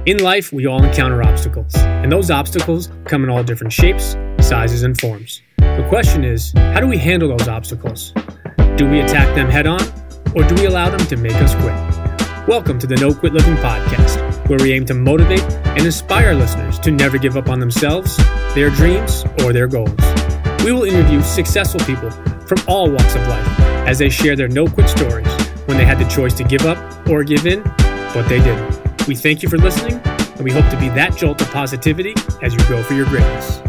In life, we all encounter obstacles, and those obstacles come in all different shapes, sizes, and forms. The question is, how do we handle those obstacles? Do we attack them head on, or do we allow them to make us quit? Welcome to the No Quit Living podcast, where we aim to motivate and inspire listeners to never give up on themselves, their dreams, or their goals. We will interview successful people from all walks of life as they share their no-quit stories when they had the choice to give up or give in, but they didn't. We thank you for listening, and we hope to be that jolt of positivity as you go for your greatness.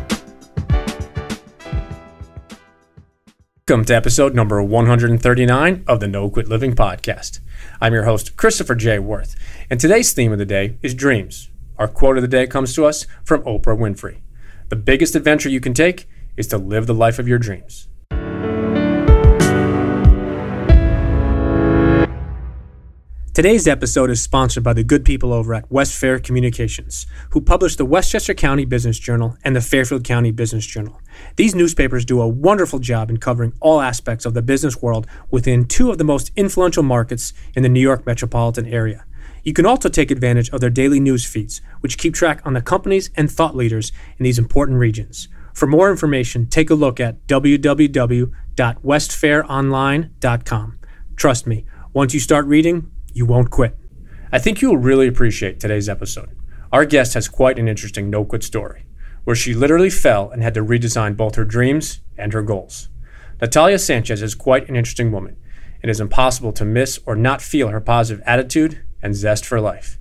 Welcome to episode number 139 of the No Quit Living podcast. I'm your host, Christopher J. Worth, and today's theme of the day is dreams. Our quote of the day comes to us from Oprah Winfrey. The biggest adventure you can take is to live the life of your dreams. Today's episode is sponsored by the good people over at West Fair Communications, who publish the Westchester County Business Journal and the Fairfield County Business Journal. These newspapers do a wonderful job in covering all aspects of the business world within two of the most influential markets in the New York metropolitan area. You can also take advantage of their daily news feeds, which keep track on the companies and thought leaders in these important regions. For more information, take a look at www.westfaironline.com. Trust me, once you start reading, you won't quit. I think you will really appreciate today's episode. Our guest has quite an interesting no-quit story, where she literally fell and had to redesign both her dreams and her goals. Natalia Sanchez is quite an interesting woman. It is impossible to miss or not feel her positive attitude and zest for life.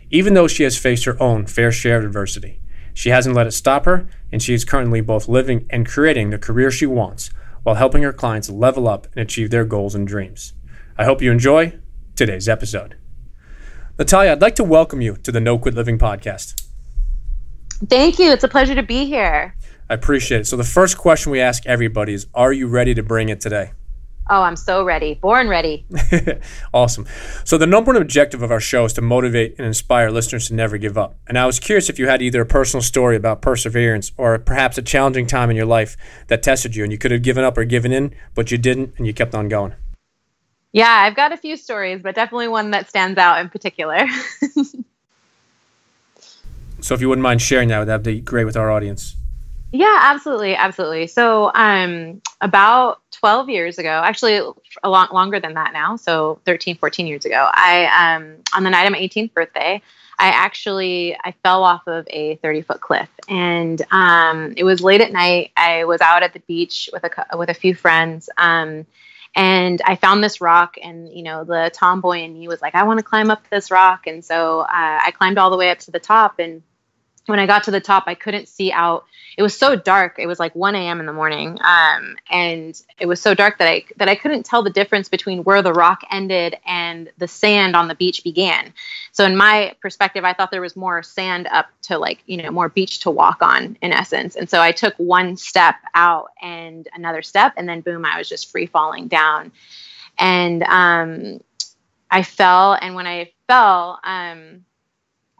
Even though she has faced her own fair share of adversity, she hasn't let it stop her, and she is currently both living and creating the career she wants while helping her clients level up and achieve their goals and dreams. I hope you enjoy today's episode. Natalia, I'd like to welcome you to the No Quit Living podcast. Thank you. It's a pleasure to be here. I appreciate it. So the first question we ask everybody is, are you ready to bring it today? Oh, I'm so ready. Born ready. Awesome. So the number one objective of our show is to motivate and inspire listeners to never give up. And I was curious if you had either a personal story about perseverance or perhaps a challenging time in your life that tested you and you could have given up or given in, but you didn't and you kept on going. Yeah, I've got a few stories, but definitely one that stands out in particular. So if you wouldn't mind sharing that'd be great with our audience. Yeah, absolutely. Absolutely. So about 12 years ago, actually a lot longer than that now, so 13, 14 years ago, I on the night of my 18th birthday, I fell off of a 30-foot cliff, and it was late at night. I was out at the beach with a few friends, and I found this rock, and, the tomboy in me was like, I want to climb up this rock. And so I climbed all the way up to the top. And when I got to the top, I couldn't see out. It was so dark. It was like 1 a.m. in the morning. And it was so dark that I couldn't tell the difference between where the rock ended and the sand on the beach began. So in my perspective, I thought there was more sand up to more beach to walk on, in essence. And so I took one step out and another step, and then boom, I was just free falling down. And I fell. And when I fell,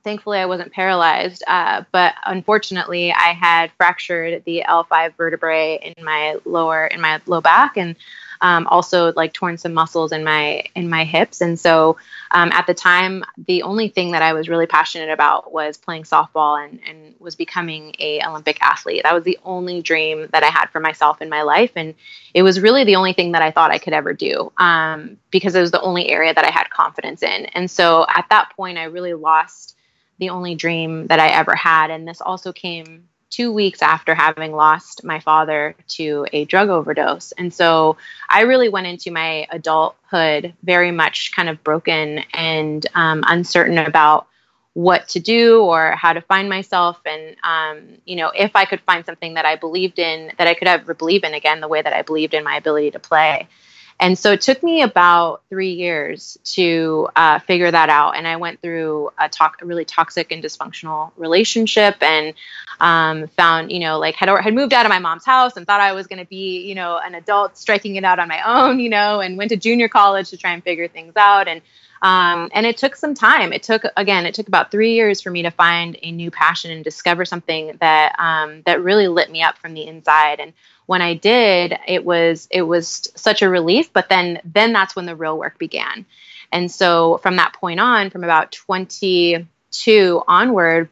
thankfully, I wasn't paralyzed, but unfortunately, I had fractured the L5 vertebrae in my low back, and also torn some muscles in my hips. And so, at the time, the only thing that I was really passionate about was playing softball and was becoming an Olympic athlete. That was the only dream that I had for myself in my life, and it was really the only thing that I thought I could ever do, because it was the only area that I had confidence in. And so, at that point, I really lost the only dream that I ever had. And this also came 2 weeks after having lost my father to a drug overdose. And so I really went into my adulthood very much kind of broken and uncertain about what to do or how to find myself. And, if I could find something that I believed in, that I could ever believe in again, the way that I believed in my ability to play. And so it took me about 3 years to figure that out. And I went through a really toxic and dysfunctional relationship, and found, had moved out of my mom's house and thought I was going to be, an adult striking it out on my own, and went to junior college to try and figure things out. And it took some time. It took about 3 years for me to find a new passion and discover something that really lit me up from the inside. And when I did, it was such a relief, but then that's when the real work began. And so from that point on, from about 20, 22 onward,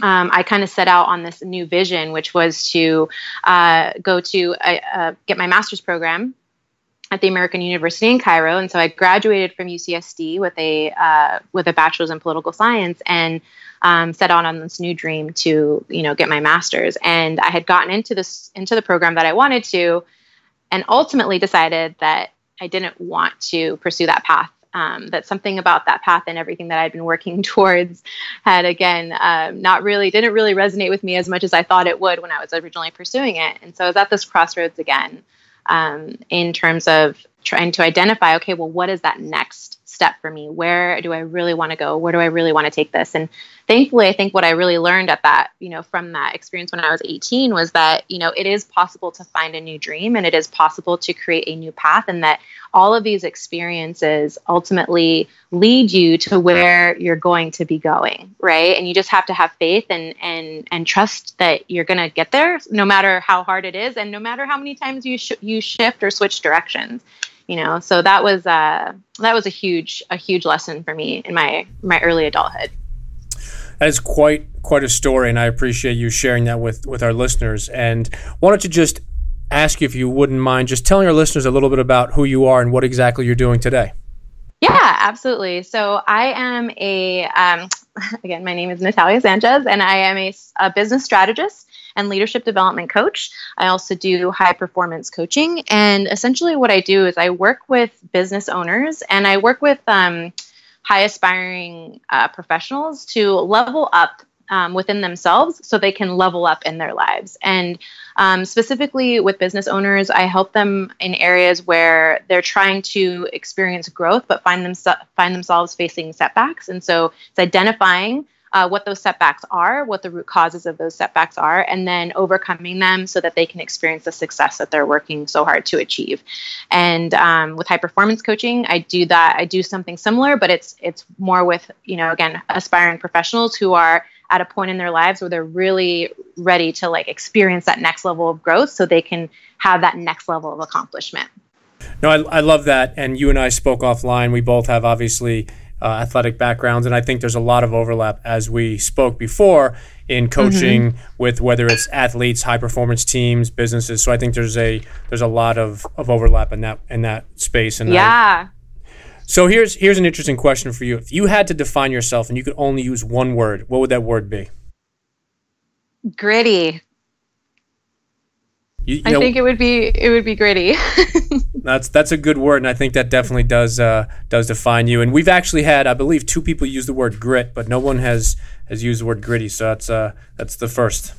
I kind of set out on this new vision, which was to go to get my master's program at the American University in Cairo. And so I graduated from UCSD with a bachelor's in political science, and set out on this new dream to, get my master's. And I had gotten into the program that I wanted to, and ultimately decided that I didn't want to pursue that path. That something about that path and everything that I'd been working towards had, again, didn't really resonate with me as much as I thought it would when I was originally pursuing it. And so I was at this crossroads again, in terms of trying to identify, okay, well, what is that next step for me? Where do I really want to go? Where do I really want to take this? And thankfully, I think what I really learned at that, from that experience when I was 18 was that, it is possible to find a new dream, and it is possible to create a new path, and that all of these experiences ultimately lead you to where you're going to be going, right? And you just have to have faith and trust that you're going to get there, no matter how hard it is, and no matter how many times you shift or switch directions. So that was a huge lesson for me in my early adulthood. That is quite a story, and I appreciate you sharing that with our listeners. And wanted to just ask you if you wouldn't mind just telling our listeners a little bit about who you are and what exactly you're doing today. Yeah, absolutely. So I am again, my name is Natalia Sanchez, and I am a business strategist and leadership development coach. I also do high performance coaching. And essentially what I do is I work with business owners, and I work with high aspiring professionals to level up within themselves so they can level up in their lives. And specifically with business owners, I help them in areas where they're trying to experience growth but find themselves facing setbacks. And so it's identifying what those setbacks are, what the root causes of those setbacks are, and then overcoming them so that they can experience the success that they're working so hard to achieve. And with high performance coaching, I do that. I do something similar, but it's more with, again, aspiring professionals who are at a point in their lives where they're really ready to experience that next level of growth so they can have that next level of accomplishment. No, I love that. And you and I spoke offline. We both have obviously athletic backgrounds, and I think there's a lot of overlap, as we spoke before, in coaching with whether it's athletes, high performance teams, businesses. So I think there's a lot of overlap in that space. And yeah. So here's an interesting question for you. If you had to define yourself and you could only use one word, what would that word be? Gritty. I think it would be gritty. That's a good word, and I think that definitely does define you. And we've actually had, I believe, 2 people use the word grit, but no one has used the word gritty. So that's the first.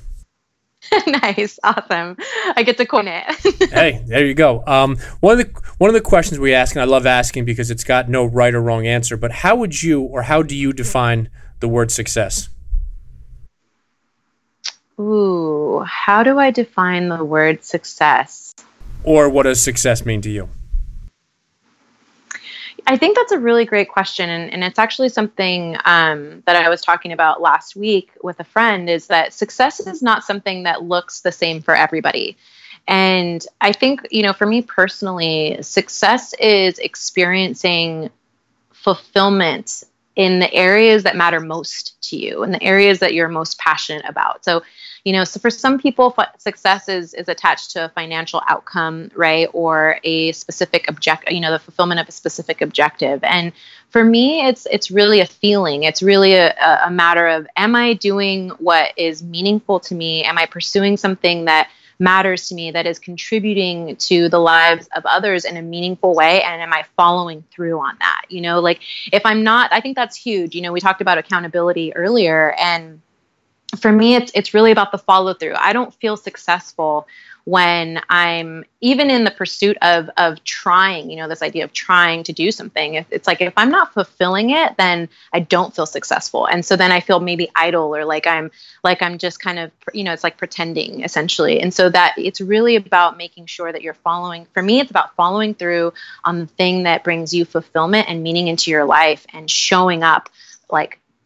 Nice, awesome. I get to coin it. Hey, there you go. One of the questions we ask, and I love asking because it's got no right or wrong answer, but how do you define the word success? Ooh, how do I define the word success? Or what does success mean to you? I think that's a really great question. And it's actually something that I was talking about last week with a friend, is that success is not something that looks the same for everybody. And I think, for me personally, success is experiencing fulfillment in the areas that matter most to you, in the areas that you're most passionate about. So, so for some people, success is attached to a financial outcome, right? Or a specific objective, the fulfillment of a specific objective. And for me, it's really a feeling. It's really a matter of, am I doing what is meaningful to me? Am I pursuing something that matters to me, that is contributing to the lives of others in a meaningful way? And am I following through on that? If I'm not, I think that's huge. We talked about accountability earlier, and for me, it's really about the follow through. I don't feel successful when I'm even in the pursuit of trying, this idea of trying to do something. If I'm not fulfilling it, then I don't feel successful. And so then I feel maybe idle, or like I'm just kind of, it's like pretending essentially. And so that it's really about making sure that you're following. For me, it's about following through on the thing that brings you fulfillment and meaning into your life, and showing up,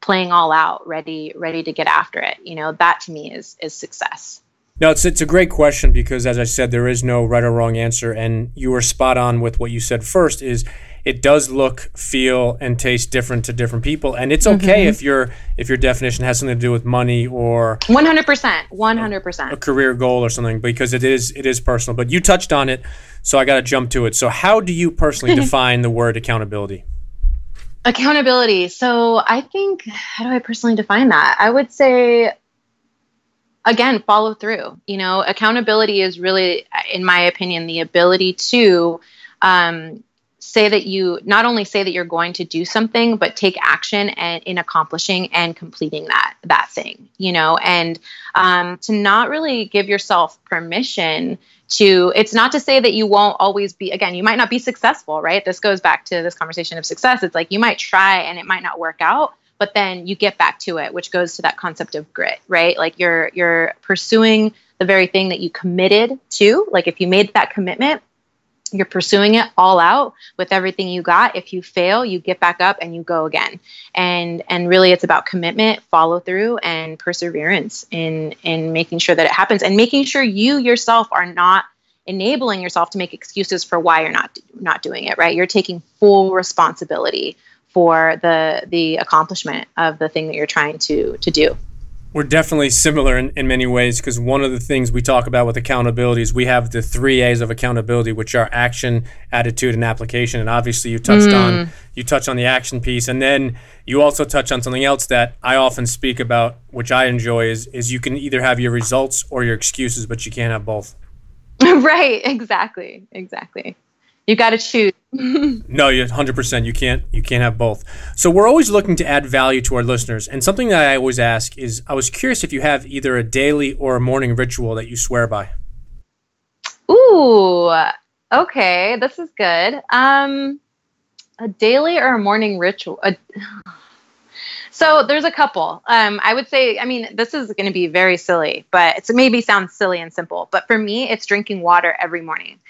playing all out, ready to get after it. That to me is success. No, it's a great question, because as I said, there is no right or wrong answer, and you were spot on with what you said first. Is it does look, feel, and taste different to different people. And it's okay if your definition has something to do with money or 100%, a career goal or something, because it is personal. But you touched on it, so I got to jump to it. So how do you personally define the word accountability? Accountability. So I think, how do I personally define that? I would say, again, follow through. Accountability is really, in my opinion, the ability to say that you not only say that you're going to do something, but take action and in accomplishing and completing that thing, and to not really give yourself permission to, it's not to say that you won't always be, again, you might not be successful, right? This goes back to this conversation of success. It's like, you might try and it might not work out, but then you get back to it, which goes to that concept of grit, right? Like you're pursuing the very thing that you committed to. Like if you made that commitment, you're pursuing it all out with everything you got. If you fail, you get back up and you go again. And really it's about commitment, follow through, and perseverance in making sure that it happens, and making sure you yourself are not enabling yourself to make excuses for why you're not doing it, right? You're taking full responsibility for the accomplishment of the thing that you're trying to do. We're definitely similar in many ways, because one of the things we talk about with accountability is we have the 3 A's of accountability, which are action, attitude, and application. And obviously you touched on the action piece, and then you also touch on something else that I often speak about, which I enjoy, is you can either have your results or your excuses, but you can't have both. Right. Exactly. You got to choose. No, you're 100%. You can't have both. So we're always looking to add value to our listeners. And something that I always ask is, I was curious if you have either a daily or a morning ritual that you swear by. Ooh, okay. This is good. A daily or a morning ritual. So there's a couple. I would say, this is going to be very silly, but it maybe sounds silly and simple. But for me, it's drinking water every morning.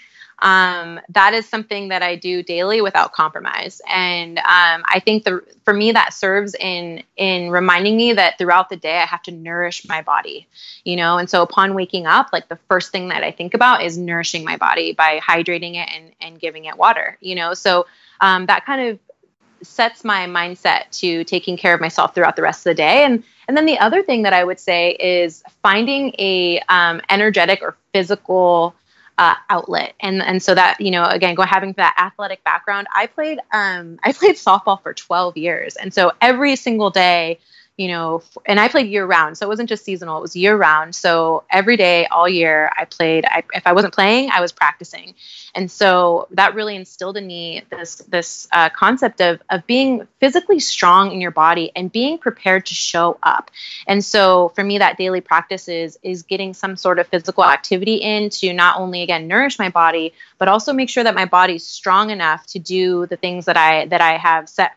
That is something that I do daily without compromise. And I think for me, that serves in reminding me that throughout the day, I have to nourish my body, and so upon waking up, like the first thing that I think about is nourishing my body by hydrating it and giving it water, so that kind of sets my mindset to taking care of myself throughout the rest of the day. And then the other thing that I would say is finding a energetic or physical outlet. And so that, again, having that athletic background, I played softball for 12 years. And so every single day, and I played year round. So it wasn't just seasonal, it was year round. So every day, all year I played. If I wasn't playing, I was practicing. And so that really instilled in me this concept of being physically strong in your body and being prepared to show up. And so for me, that daily practice is getting some sort of physical activity in to not only, again, nourish my body, but also make sure that my body's strong enough to do the things that I have set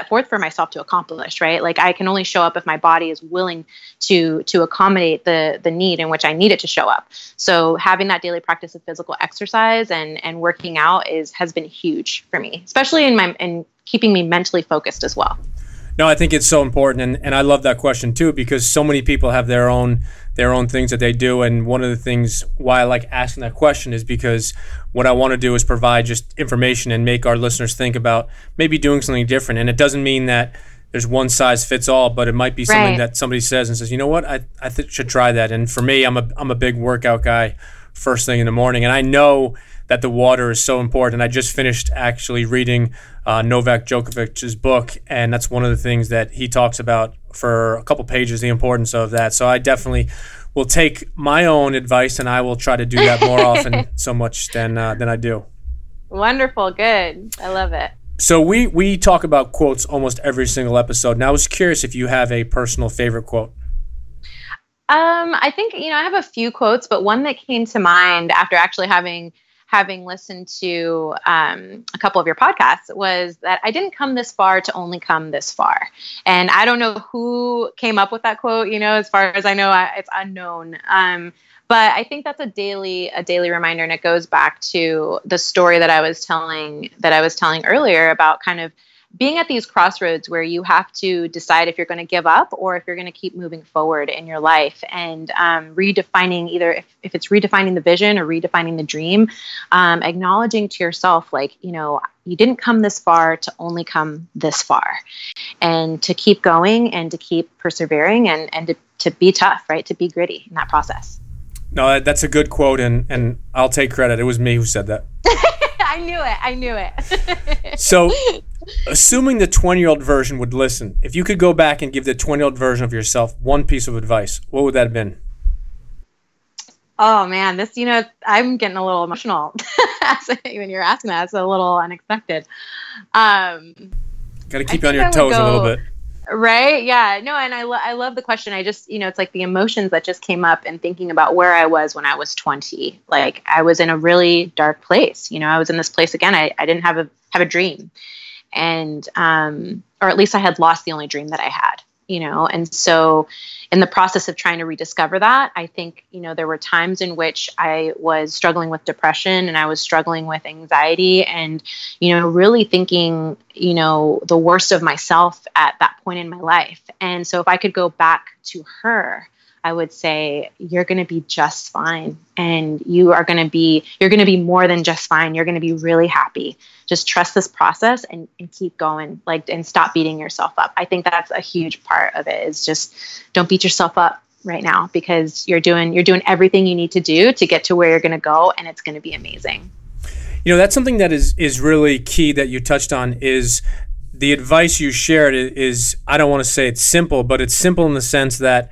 forth for myself to accomplish, right? Like I can only show up if my body is willing to accommodate the need in which I need it to show up. So having that daily practice of physical exercise and working out has been huge for me, especially in keeping me mentally focused as well. No, I think it's so important, and I love that question too, because so many people have their own things that they do, and one of the things why I like asking that question is because what I want to do is provide just information and make our listeners think about maybe doing something different. And it doesn't mean that there's one size fits all, but it might be something that somebody says and says, you know what, I should try that. And for me, I'm a big workout guy first thing in the morning, and I know that the water is so important. I just finished actually reading Novak Djokovic's book, and that's one of the things that he talks about for a couple pages, the importance of that. So I definitely will take my own advice, and I will try to do that more often so much than I do. Wonderful. Good. I love it. So we talk about quotes almost every single episode. Now I was curious if you have a personal favorite quote. I think, I have a few quotes, but one that came to mind after actually having listened to a couple of your podcasts was that I didn't come this far to only come this far. And I don't know who came up with that quote, as far as I know, it's unknown. But I think that's a daily reminder. And it goes back to the story that I was telling earlier about kind of being at these crossroads where you have to decide if you're going to give up or if you're going to keep moving forward in your life, and redefining either if it's redefining the vision or redefining the dream, acknowledging to yourself, like, you didn't come this far to only come this far, and to keep going and to keep persevering and to be tough, right? To be gritty in that process. No, that's a good quote, and I'll take credit. It was me who said that. I knew it. So, assuming the 20-year-old version would listen, if you could go back and give the 20-year-old version of yourself one piece of advice, what would that have been? Oh man, this, I'm getting a little emotional when you're asking that. It's a little unexpected. Got to keep you on your toes a little bit. Right? Yeah. No, and I love the question. I just, it's like the emotions that just came up and thinking about where I was when I was 20. Like, I was in a really dark place. I was in this place again. I didn't have a dream, and or at least I had lost the only dream that I had. And so in the process of trying to rediscover that, I think, there were times in which I was struggling with depression and I was struggling with anxiety and, really thinking, the worst of myself at that point in my life. And so if I could go back to her, I would say, you're going to be just fine. And you're going to be more than just fine. You're going to be really happy. Just trust this process and keep going, and stop beating yourself up. I think that's a huge part of it, is just don't beat yourself up right now, because you're doing everything you need to do to get to where you're going to go. And it's going to be amazing. That's something that is really key that you touched on, is the advice you shared is, I don't want to say it's simple, but it's simple in the sense that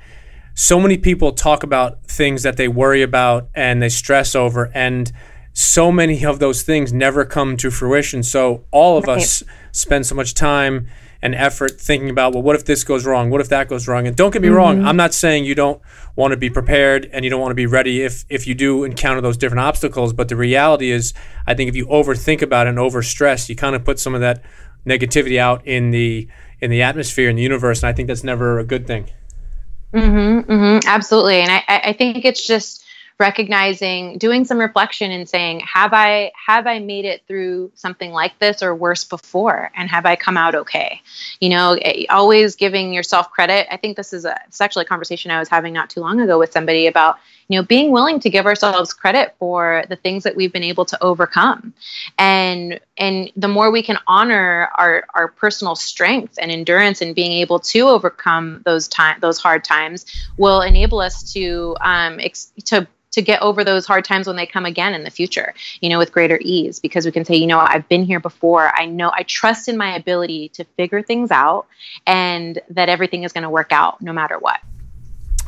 so many people talk about things that they worry about and they stress over, and so many of those things never come to fruition. So all of us spend so much time and effort thinking about, well, what if this goes wrong? What if that goes wrong? And don't get me wrong, I'm not saying you don't want to be prepared and you don't want to be ready if you do encounter those different obstacles. But the reality is, I think if you overthink about it and overstress, you kind of put some of that negativity out in the atmosphere, in the universe. And I think that's never a good thing. Absolutely. And I think it's just recognizing, doing some reflection and saying, have I made it through something like this or worse before? And have I come out okay? Always giving yourself credit. I think it's actually a conversation I was having not too long ago with somebody about, being willing to give ourselves credit for the things that we've been able to overcome. And the more we can honor our personal strength and endurance and being able to overcome those hard times, will enable us to get over those hard times when they come again in the future, with greater ease, because we can say, I've been here before. I trust in my ability to figure things out, and that everything is going to work out no matter what.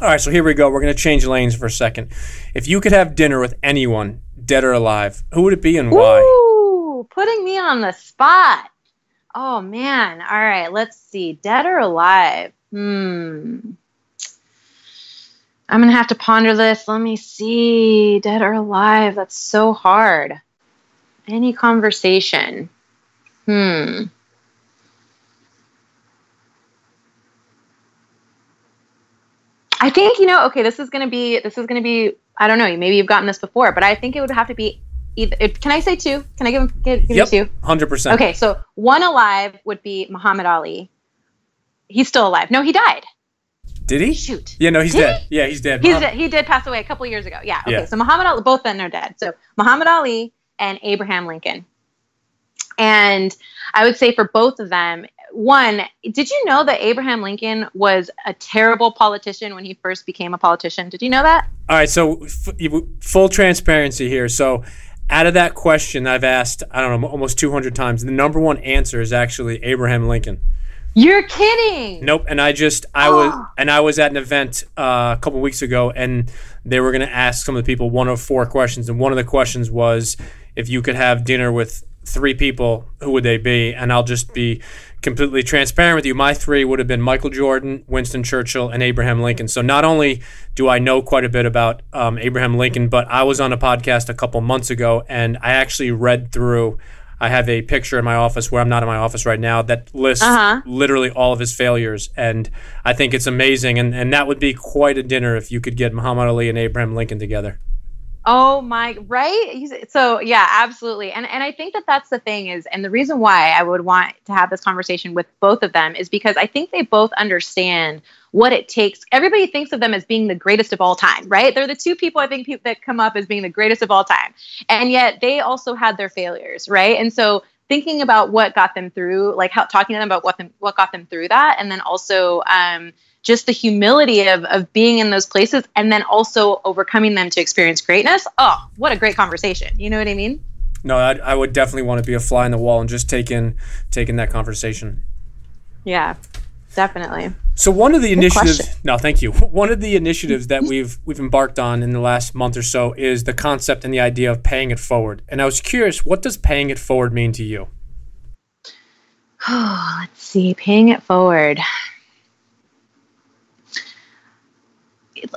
All right, so here we go. We're going to change lanes for a second. If you could have dinner with anyone, dead or alive, who would it be and why? Ooh, putting me on the spot. Oh, man. All right, let's see. Dead or alive? I'm going to have to ponder this. Let me see. Dead or alive? That's so hard. Any conversation. I think, okay, this is going to be, I don't know, maybe you've gotten this before, but I think it would have to be either, can I say two? Can I give you two? 100%. Okay. So one alive would be Muhammad Ali. He's still alive. No, he died. Did he? Shoot. Yeah, no, he's dead. Yeah, he's dead. He did pass away a couple of years ago. Yeah. Okay. Yeah. So Muhammad Ali, both then are dead. So Muhammad Ali and Abraham Lincoln. And I would say for both of them, one, did you know that Abraham Lincoln was a terrible politician when he first became a politician? Did you know that? All right. So full transparency here. So out of that question I've asked, I don't know, almost 200 times, the number one answer is actually Abraham Lincoln. You're kidding. Nope. And I was at an event a couple weeks ago, and they were going to ask some of the people one of four questions. And one of the questions was, if you could have dinner with three people, who would they be? And I'll just be completely transparent with you. My three would have been Michael Jordan, Winston Churchill, and Abraham Lincoln. So not only do I know quite a bit about Abraham Lincoln, but I was on a podcast a couple months ago, and I actually read through, I have a picture in my office where I'm not in my office right now that lists literally all of his failures. And I think it's amazing. And that would be quite a dinner if you could get Muhammad Ali and Abraham Lincoln together. Oh my, right? So yeah, absolutely. And I think that that's the thing is, and the reason why I would want to have this conversation with both of them is because I think they both understand what it takes. Everybody thinks of them as being the greatest of all time, right? They're the two people I think that come up as being the greatest of all time. And yet they also had their failures, right? And so thinking about what got them through, like how talking to them about what got them through that, and then also just the humility of being in those places and then also overcoming them to experience greatness. Oh, what a great conversation. You know what I mean? No, I would definitely want to be a fly in the wall and just take in that conversation. Yeah, definitely. So one of the initiatives, no, thank you. One of the initiatives that we've embarked on in the last month or so is the concept and the idea of paying it forward. And I was curious, what does paying it forward mean to you? Oh, let's see. Paying it forward.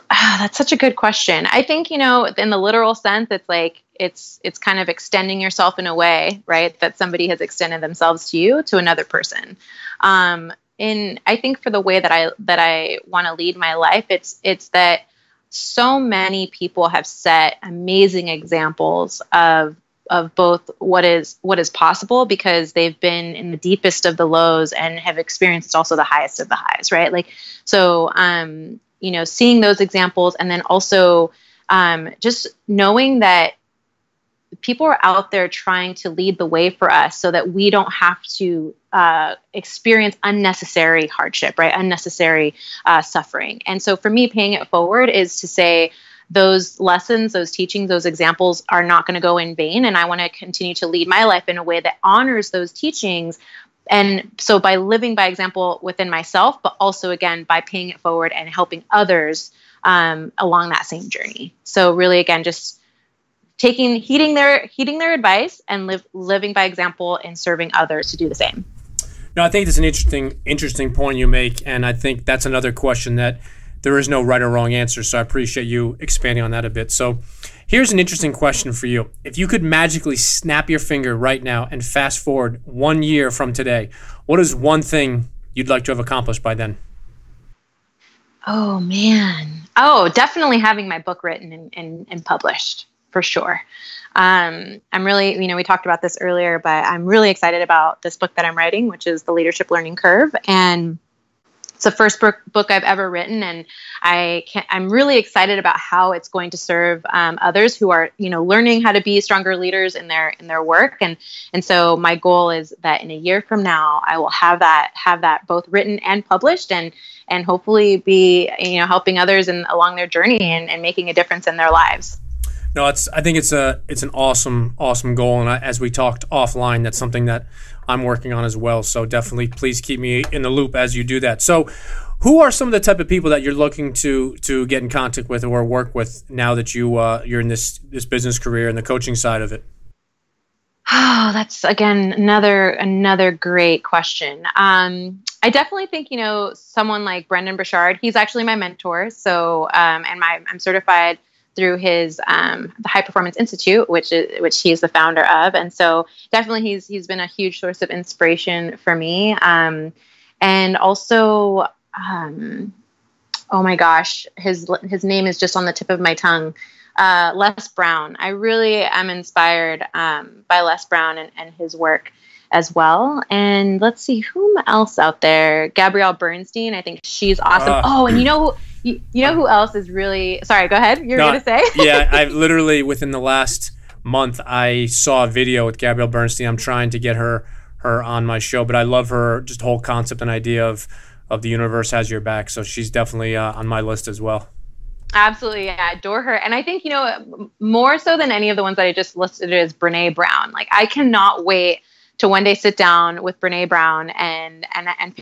That's such a good question. I think, in the literal sense, it's like it's kind of extending yourself in a way, right? That somebody has extended themselves to you, to another person. And I think for the way that I want to lead my life, it's that so many people have set amazing examples of both what is possible because they've been in the deepest of the lows and have experienced also the highest of the highs, right? Like, so, seeing those examples and then also just knowing that people are out there trying to lead the way for us so that we don't have to experience unnecessary hardship, right? Unnecessary suffering. And so for me, paying it forward is to say those lessons, those teachings, those examples are not going to go in vain. And I want to continue to lead my life in a way that honors those teachings. And so by living by example within myself, but also, again, by paying it forward and helping others along that same journey. So really, again, just heeding their advice and living by example and serving others to do the same. No, I think it's an interesting point you make. And I think that's another question that there is no right or wrong answer. So I appreciate you expanding on that a bit. So here's an interesting question for you. If you could magically snap your finger right now and fast forward 1 year from today, what is one thing you'd like to have accomplished by then? Oh, man. Oh, definitely having my book written and published, for sure. I'm really, we talked about this earlier, but I'm really excited about this book that I'm writing, which is The Leadership Learning Curve. And it's the first book I've ever written, and I'm really excited about how it's going to serve others who are, learning how to be stronger leaders in their work. And so my goal is that in a year from now, I will have that both written and published, and hopefully be, helping others along their journey and making a difference in their lives. No, I think it's an awesome goal, and as we talked offline, that's something that I'm working on as well. So definitely, please keep me in the loop as you do that. So, who are some of the type of people that you're looking to get in contact with or work with now that you're in this business career and the coaching side of it? Oh, that's again another great question. I definitely think someone like Brendan Burchard. He's actually my mentor. So I'm certified through his the High Performance Institute, which he is the founder of, and so definitely he's been a huge source of inspiration for me. And also, oh my gosh, his name is just on the tip of my tongue. Les Brown. I really am inspired by Les Brown and his work as well. And let's see, whom else out there? Gabrielle Bernstein. I think she's awesome. And you know who else is really... Sorry, go ahead. You're going to say? Yeah, I've literally, within the last month, I saw a video with Gabrielle Bernstein. I'm trying to get her on my show, but I love her, just whole concept and idea of the universe has your back. So she's definitely on my list as well. Absolutely. Yeah, I adore her. And I think, more so than any of the ones that I just listed is Brene Brown. Like, I cannot wait to one day sit down with Brene Brown and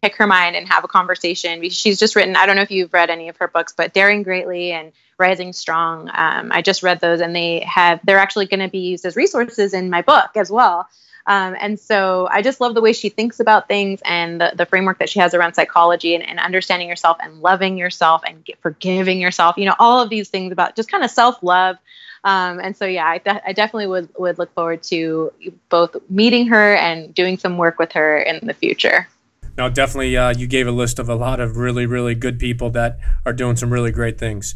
pick her mind and have a conversation. She's just written, I don't know if you've read any of her books, but Daring Greatly and Rising Strong. I just read those, and they're actually going to be used as resources in my book as well. And so I just love the way she thinks about things and the framework that she has around psychology and understanding yourself and loving yourself and forgiving yourself, all of these things about just kind of self-love. And so, yeah, I definitely would look forward to both meeting her and doing some work with her in the future. No, definitely you gave a list of a lot of really, really good people that are doing some really great things.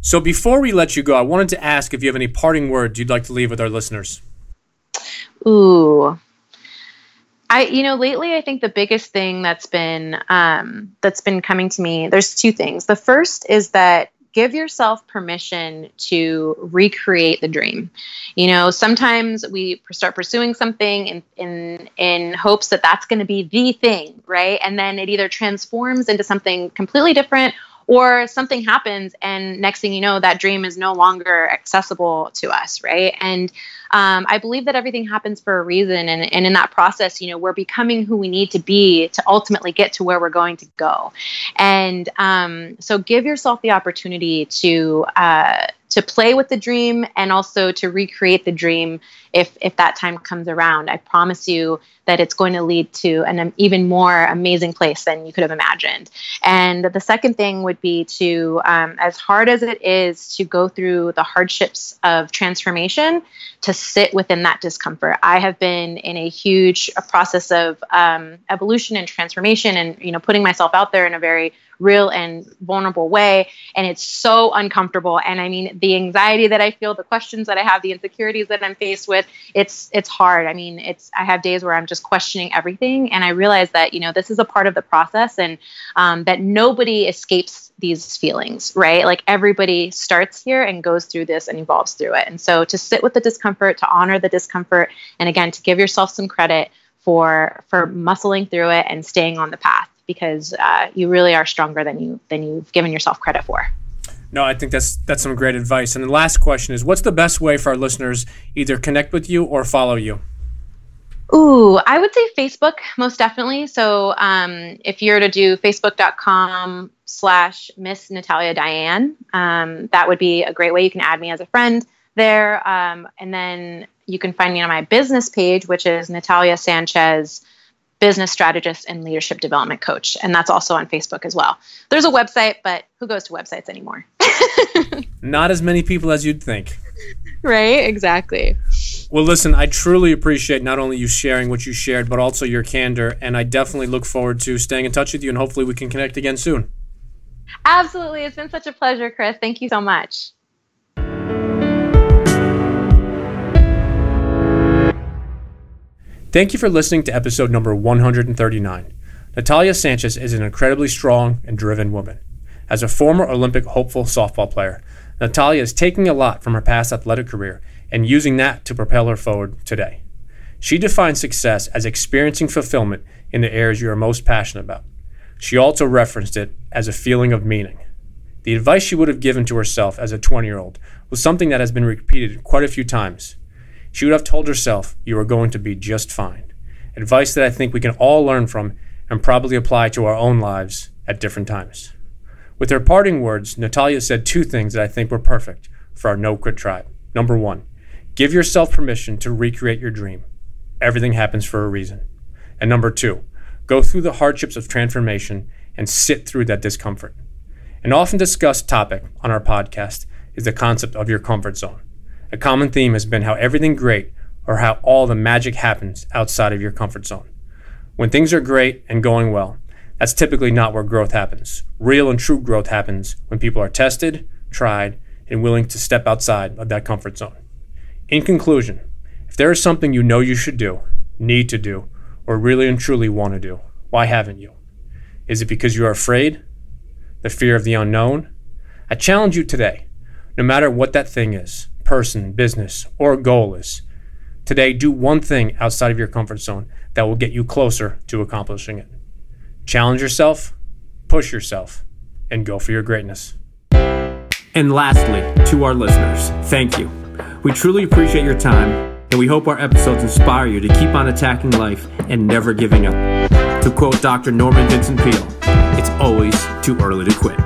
So before we let you go, I wanted to ask if you have any parting words you'd like to leave with our listeners. Ooh. Lately I think the biggest thing that's been coming to me, there's two things. The first is that give yourself permission to recreate the dream. Sometimes we start pursuing something in hopes that that's going to be the thing, right? And then it either transforms into something completely different, or something happens and next thing you know, that dream is no longer accessible to us, right? And I believe that everything happens for a reason. And in that process, we're becoming who we need to be to ultimately get to where we're going to go. And so give yourself the opportunity to play with the dream and also to recreate the dream if that time comes around. I promise you that it's going to lead to an even more amazing place than you could have imagined. And the second thing would be to, as hard as it is to go through the hardships of transformation, to sit within that discomfort. I have been in a huge process of evolution and transformation and, putting myself out there in a very real and vulnerable way. And it's so uncomfortable. And I mean, the anxiety that I feel, the questions that I have, the insecurities that I'm faced with, it's hard. I mean, I have days where I'm just questioning everything. And I realize that, this is a part of the process and that nobody escapes these feelings, right? Like everybody starts here and goes through this and evolves through it. And so to sit with the discomfort, to honor the discomfort, and again, to give yourself some credit for muscling through it and staying on the path, because you really are stronger than you've given yourself credit for. No, I think that's some great advice. And the last question is, what's the best way for our listeners either connect with you or follow you? Ooh, I would say Facebook, most definitely. So if you're to do facebook.com/Miss Natalia Diane, that would be a great way. You can add me as a friend there. And then you can find me on my business page, which is Natalia Sanchez, business strategist and leadership development coach. And that's also on Facebook as well. There's a website, but who goes to websites anymore? Not as many people as you'd think. Right? Exactly. Well, listen, I truly appreciate not only you sharing what you shared, but also your candor. And I definitely look forward to staying in touch with you, and hopefully we can connect again soon. Absolutely. It's been such a pleasure, Chris. Thank you so much. Thank you for listening to episode number 139. Natalia Sanchez is an incredibly strong and driven woman. As a former Olympic hopeful softball player, Natalia is taking a lot from her past athletic career and using that to propel her forward today. She defines success as experiencing fulfillment in the areas you are most passionate about. She also referenced it as a feeling of meaning. The advice she would have given to herself as a 20-year-old was something that has been repeated quite a few times. She would have told herself, "You are going to be just fine." Advice that I think we can all learn from and probably apply to our own lives at different times. With her parting words, Natalia said two things that I think were perfect for our No Quit tribe. Number one, give yourself permission to recreate your dream. Everything happens for a reason. And number two, go through the hardships of transformation and sit through that discomfort. An often discussed topic on our podcast is the concept of your comfort zone. A common theme has been how everything great or how all the magic happens outside of your comfort zone. When things are great and going well, that's typically not where growth happens. Real and true growth happens when people are tested, tried, and willing to step outside of that comfort zone. In conclusion, if there is something you know you should do, need to do, or really and truly want to do, why haven't you? Is it because you are afraid? The fear of the unknown? I challenge you today, no matter what that thing is, person, business, or goal is, today do one thing outside of your comfort zone that will get you closer to accomplishing it. Challenge yourself, push yourself, and go for your greatness. And lastly, to our listeners, thank you. We truly appreciate your time, and we hope our episodes inspire you to keep on attacking life and never giving up. To quote Dr. Norman Vincent Peale, it's always too early to quit.